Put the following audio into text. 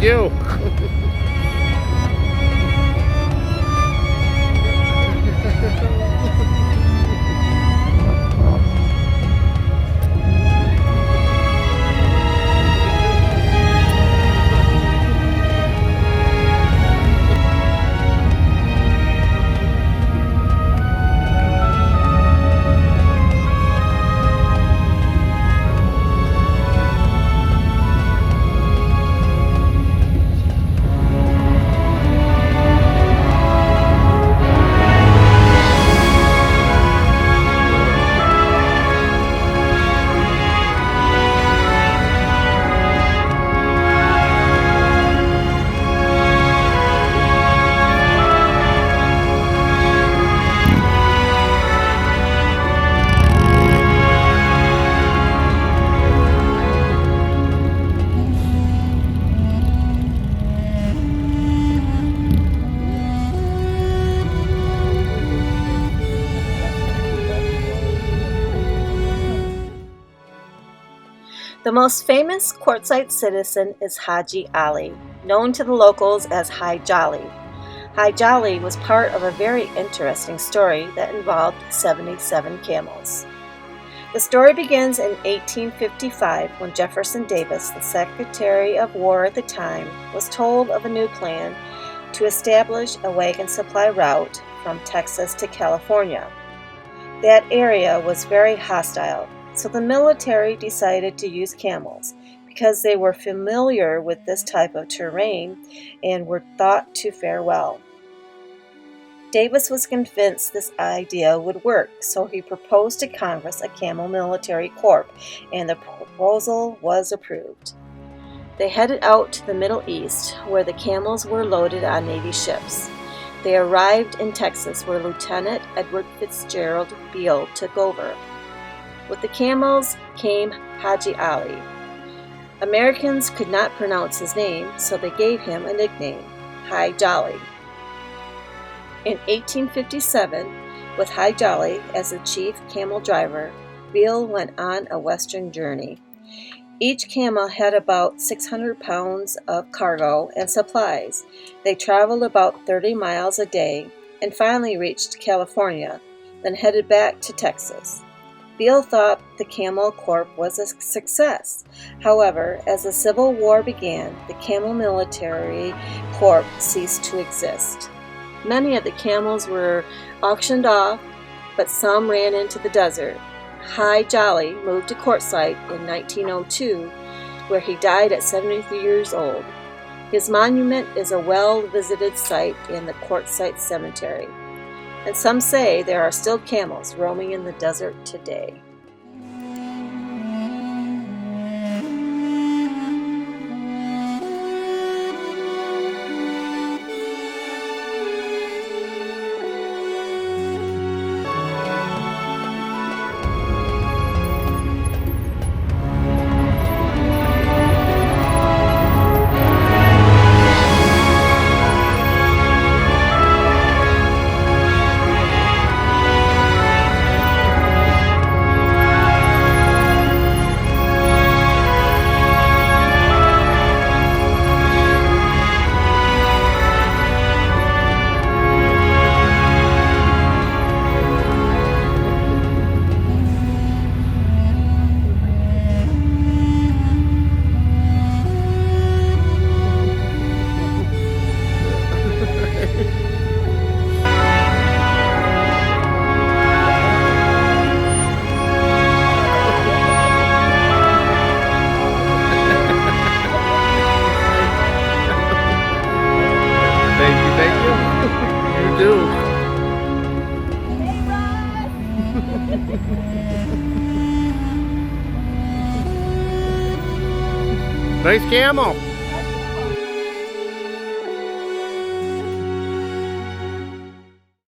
you. The most famous Quartzsite citizen is Hadji Ali, known to the locals as Hadji Ali. Hadji Ali was part of a very interesting story that involved 77 camels. The story begins in 1855 when Jefferson Davis, the Secretary of War at the time, was told of a new plan to establish a wagon supply route from Texas to California. That area was very hostile, so the military decided to use camels because they were familiar with this type of terrain and were thought to fare well. Davis was convinced this idea would work, so he proposed to Congress a camel military corps, and the proposal was approved. They headed out to the Middle East, where the camels were loaded on Navy ships. They arrived in Texas, where Lieutenant Edward Fitzgerald Beale took over. With the camels came Hadji Ali. Americans could not pronounce his name, so they gave him a nickname, Hadji Ali. In 1857, with Hadji Ali as the chief camel driver, Beale went on a western journey. Each camel had about 600 pounds of cargo and supplies. They traveled about 30 miles a day and finally reached California, then headed back to Texas. Beale thought the Camel Corps was a success. However, as the Civil War began, the Camel Military Corps ceased to exist. Many of the camels were auctioned off, but some ran into the desert. Hadji Ali moved to Quartzsite in 1902, where he died at 73 years old. His monument is a well-visited site in the Quartzsite Cemetery, and some say there are still camels roaming in the desert today. Nice camel.